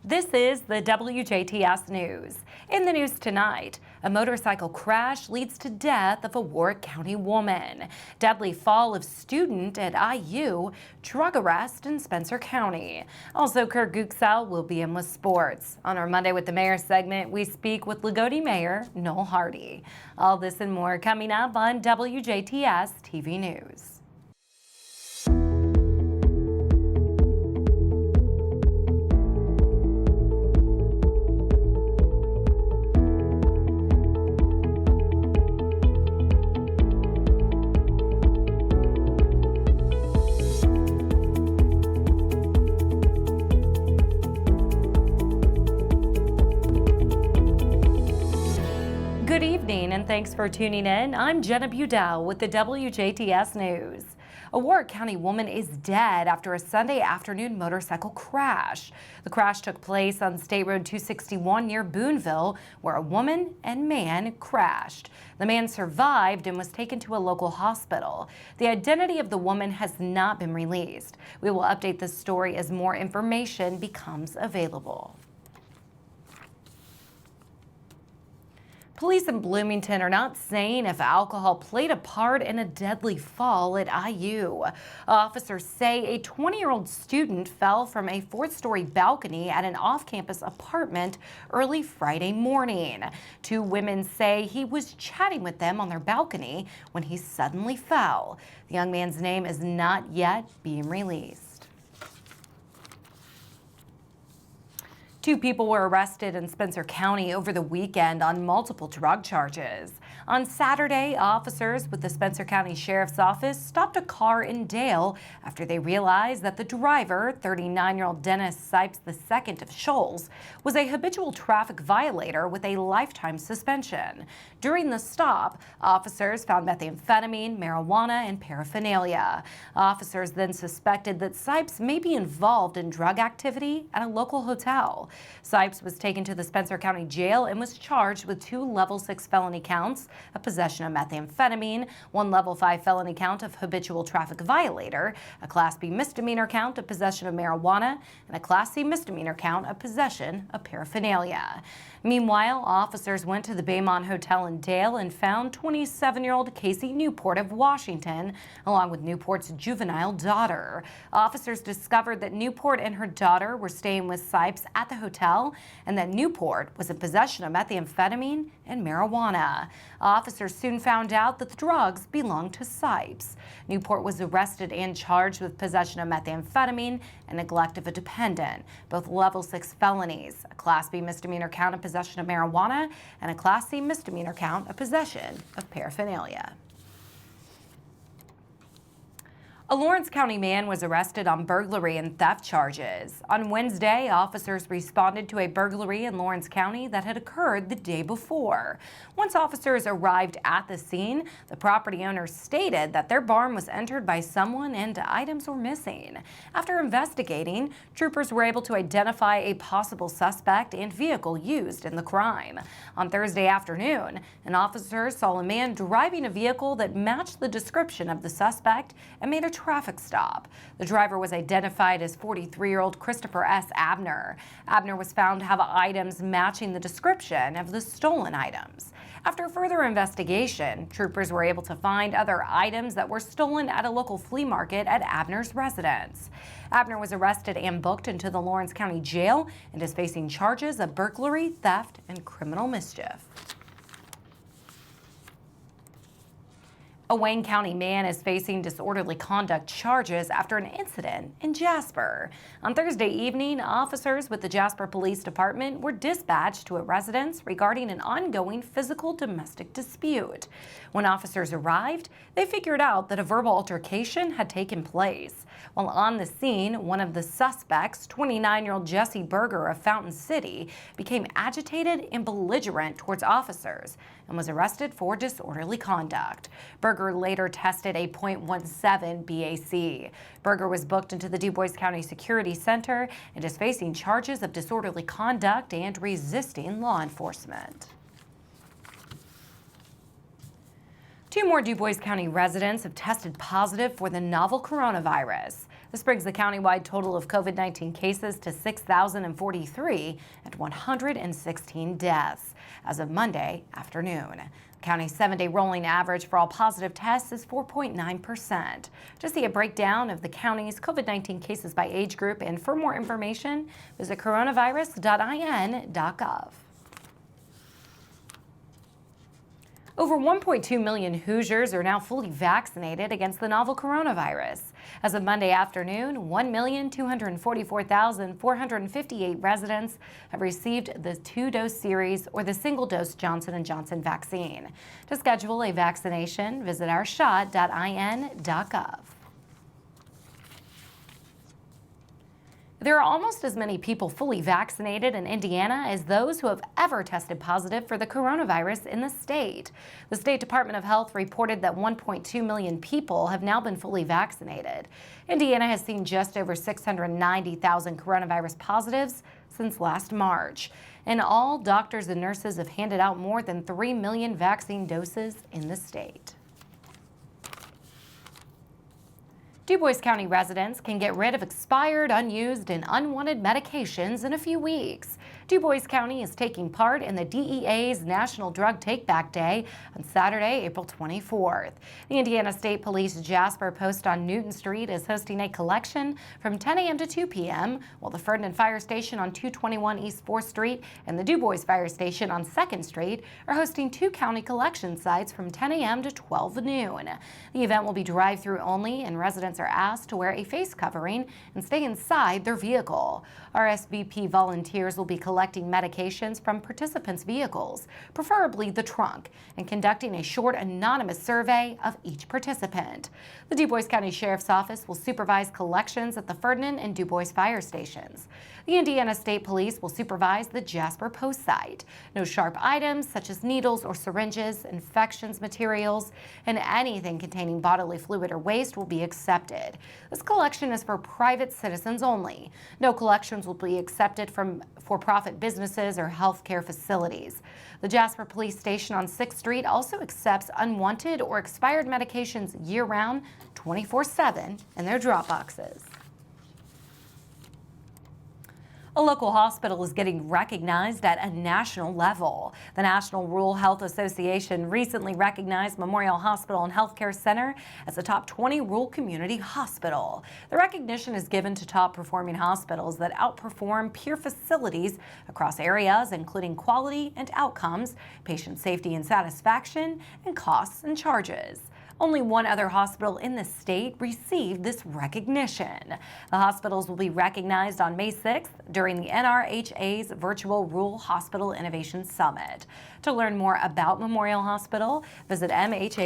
This is the WJTS News. In the news tonight, a motorcycle crash leads to death of a Warwick County woman. Deadly fall of student at IU, drug arrest in Spencer County. Also, Kurt Guxel will be in with sports. On our Monday with the Mayor segment, we speak with Lagodi Mayor Noel Hardy. All this and more coming up on WJTS TV News. Good evening and thanks for tuning in. I'm Jenna Budell with the WJTS News. A Warwick County woman is dead after a Sunday afternoon motorcycle crash. The crash took place on State Road 261 near Boonville, where a woman and man crashed. The man survived and was taken to a local hospital. The identity of the woman has not been released. We will update this story as more information becomes available. Police in Bloomington are not saying if alcohol played a part in a deadly fall at IU. Officers say a 20-year-old student fell from a fourth-story balcony at an off-campus apartment early Friday morning. Two women say he was chatting with them on their balcony when he suddenly fell. The young man's name is not yet being released. Two people were arrested in Spencer County over the weekend on multiple drug charges. On Saturday, officers with the Spencer County Sheriff's Office stopped a car in Dale after they realized that the driver, 39-year-old Dennis Sipes II of Shoals, was a habitual traffic violator with a lifetime suspension. During the stop, officers found methamphetamine, marijuana, and paraphernalia. Officers then suspected that Sipes may be involved in drug activity at a local hotel. Sipes was taken to the Spencer County Jail and was charged with 2 level 6 felony counts of possession of methamphetamine, 1 level 5 felony count of habitual traffic violator, a Class B misdemeanor count of possession of marijuana, and a Class C misdemeanor count of possession of paraphernalia. Meanwhile, officers went to the Baymont Hotel in Dale and found 27-year-old Casey Newport of Washington, along with Newport's juvenile daughter. Officers discovered that Newport and her daughter were staying with Sipes at the hotel and that Newport was in possession of methamphetamine and marijuana. Officers soon found out that the drugs belonged to Sipes. Newport was arrested and charged with possession of methamphetamine and neglect of a dependent, both level 6 felonies, a Class B misdemeanor count of possession of marijuana, and a Class C misdemeanor count of possession of paraphernalia. A Lawrence County man was arrested on burglary and theft charges. On Wednesday, officers responded to a burglary in Lawrence County that had occurred the day before. Once officers arrived at the scene, the property owner stated that their barn was entered by someone and items were missing. After investigating, troopers were able to identify a possible suspect and vehicle used in the crime. On Thursday afternoon, an officer saw a man driving a vehicle that matched the description of the suspect and made a traffic stop. The driver was identified as 43-year-old Christopher S. Abner. Abner was found to have items matching the description of the stolen items. After further investigation, troopers were able to find other items that were stolen at a local flea market at Abner's residence. Abner was arrested and booked into the Lawrence County Jail and is facing charges of burglary, theft, and criminal mischief. A Wayne County man is facing disorderly conduct charges after an incident in Jasper. On Thursday evening, officers with the Jasper Police Department were dispatched to a residence regarding an ongoing physical domestic dispute. When officers arrived, they figured out that a verbal altercation had taken place. While on the scene, one of the suspects, 29-year-old Jesse Berger of Fountain City, became agitated and belligerent towards officers and was arrested for disorderly conduct. Berger later tested a .17 BAC. Berger was booked into the Du Bois County Security Center and is facing charges of disorderly conduct and resisting law enforcement. 2 more Du Bois County residents have tested positive for the novel coronavirus. This brings the countywide total of COVID-19 cases to 6,043 and 116 deaths as of Monday afternoon. The county's 7-day rolling average for all positive tests is 4.9%. To see a breakdown of the county's COVID-19 cases by age group and for more information, visit coronavirus.in.gov. Over 1.2 million Hoosiers are now fully vaccinated against the novel coronavirus. As of Monday afternoon, 1,244,458 residents have received the 2-dose series or the single-dose Johnson & Johnson vaccine. To schedule a vaccination, visit ourshot.in.gov. There are almost as many people fully vaccinated in Indiana as those who have ever tested positive for the coronavirus in the state. The State Department of Health reported that 1.2 million people have now been fully vaccinated. Indiana has seen just over 690,000 coronavirus positives since last March. In all, doctors and nurses have handed out more than 3 million vaccine doses in the state. DuBois County residents can get rid of expired, unused, and unwanted medications in a few weeks. DuBois County is taking part in the DEA's National Drug Take-Back Day on Saturday, April 24th. The Indiana State Police Jasper Post on Newton Street is hosting a collection from 10 a.m. to 2 p.m., while the Ferdinand Fire Station on 221 East 4th Street and the DuBois Fire Station on 2nd Street are hosting 2 county collection sites from 10 a.m. to 12 noon. The event will be drive-through only, and residents are asked to wear a face covering and stay inside their vehicle. RSVP volunteers will be collecting medications from participants' vehicles, preferably the trunk, and conducting a short anonymous survey of each participant. The DuBois County Sheriff's Office will supervise collections at the Ferdinand and DuBois fire stations. The Indiana State Police will supervise the Jasper Post site. No sharp items such as needles or syringes, infections materials, and anything containing bodily fluid or waste will be accepted. This collection is for private citizens only. No collections will be accepted from for-profit businesses or healthcare facilities. The Jasper Police Station on 6th Street also accepts unwanted or expired medications year-round, 24/7 in their drop boxes. A local hospital is getting recognized at a national level. The National Rural Health Association recently recognized Memorial Hospital and Healthcare Center as a top 20 rural community hospital. The recognition is given to top performing hospitals that outperform peer facilities across areas including quality and outcomes, patient safety and satisfaction, and costs and charges. Only one other hospital in the state received this recognition. The hospitals will be recognized on May 6th during the NRHA's Virtual Rural Hospital Innovation Summit. To learn more about Memorial Hospital, visit mhhcc.org.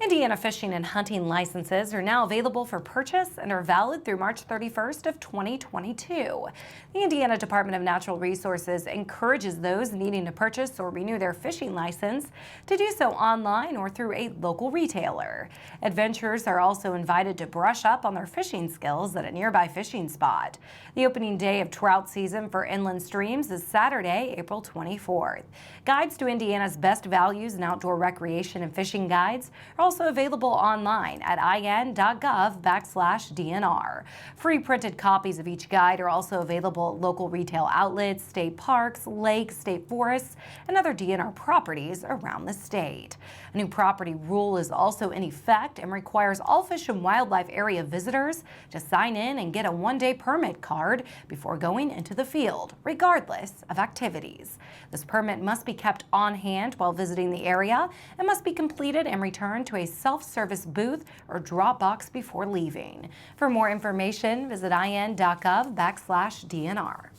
Indiana fishing and hunting licenses are now available for purchase and are valid through March 31st of 2022. The Indiana Department of Natural Resources encourages those needing to purchase or renew their fishing license to do so online or through a local retailer. Adventurers are also invited to brush up on their fishing skills at a nearby fishing spot. The opening day of trout season for inland streams is Saturday, April 24th. Guides to Indiana's best values in outdoor recreation and fishing guides are also available online at in.gov/DNR. Free printed copies of each guide are also available at local retail outlets, state parks, lakes, state forests, and other DNR properties around the state. A new property rule is also in effect and requires all Fish and Wildlife Area visitors to sign in and get a one-day permit card before going into the field, regardless of activities. This permit must be kept on hand while visiting the area and must be completed and returned to a self-service booth or drop box before leaving. For more information, visit in.gov/DNR.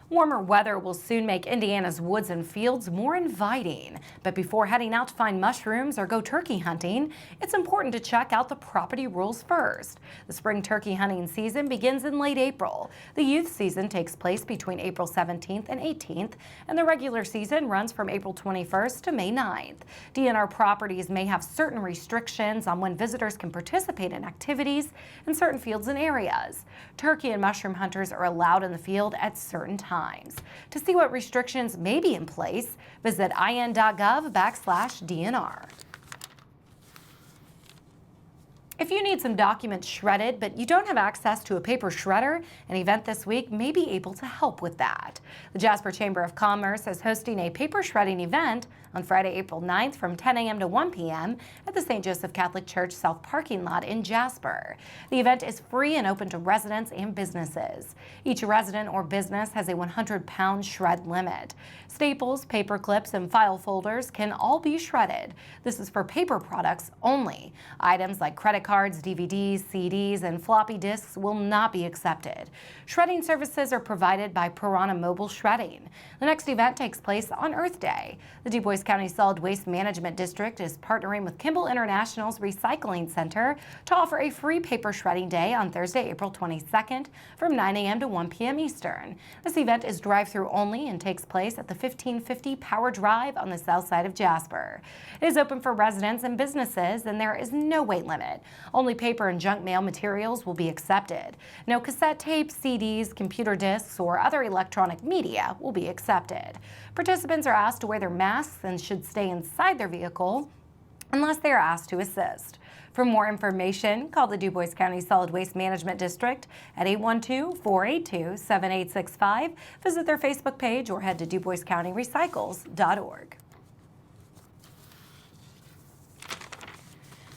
Warmer weather will soon make Indiana's woods and fields more inviting. But before heading out to find mushrooms or go turkey hunting, it's important to check out the property rules first. The spring turkey hunting season begins in late April. The youth season takes place between April 17th and 18th, and the regular season runs from April 21st to May 9th. DNR properties may have certain restrictions on when visitors can participate in activities in certain fields and areas. Turkey and mushroom hunters are allowed in the field at certain times. times. To see what restrictions may be in place, visit in.gov/DNR. If you need some documents shredded, but you don't have access to a paper shredder, an event this week may be able to help with that. The Jasper Chamber of Commerce is hosting a paper shredding event on Friday, April 9th from 10 a.m. to 1 p.m. at the St. Joseph Catholic Church South parking lot in Jasper. The event is free and open to residents and businesses. Each resident or business has a 100-pound shred limit. Staples, paper clips, and file folders can all be shredded. This is for paper products only. Items like credit cards, DVDs, CDs, and floppy disks will not be accepted. Shredding services are provided by Piranha Mobile Shredding. The next event takes place on Earth Day. The Du Bois County Solid Waste Management District is partnering with Kimball International's Recycling Center to offer a free paper shredding day on Thursday, April 22nd from 9 a.m. to 1 p.m. Eastern. This event is drive-through only and takes place at the 1550 Power Drive on the south side of Jasper. It is open for residents and businesses, and there is no weight limit. Only paper and junk mail materials will be accepted. No cassette tapes, CDs, computer disks, or other electronic media will be accepted. Participants are asked to wear their masks and should stay inside their vehicle unless they are asked to assist. For more information, call the Du Bois County Solid Waste Management District at 812-482-7865. Visit their Facebook page or head to DuBoisCountyRecycles.org.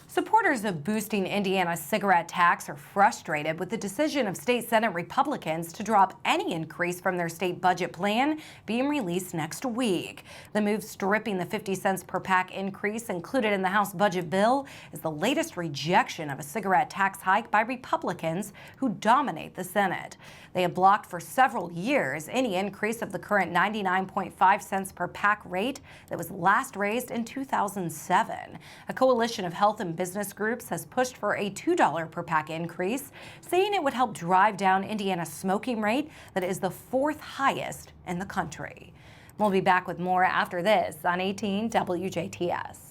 Supporters of boosting Indiana's cigarette tax are frustrated with the decision of state Senate Republicans to drop any increase from their state budget plan being released next week. The move stripping the 50 cents per pack increase included in the House budget bill is the latest rejection of a cigarette tax hike by Republicans who dominate the Senate. They have blocked for several years any increase of the current 99.5 cents per pack rate that was last raised in 2007. A coalition of health and business groups has pushed for a $2 per pack increase, saying it would help drive down Indiana's smoking rate that is the fourth highest in the country. We'll be back with more after this on 18 WJTS.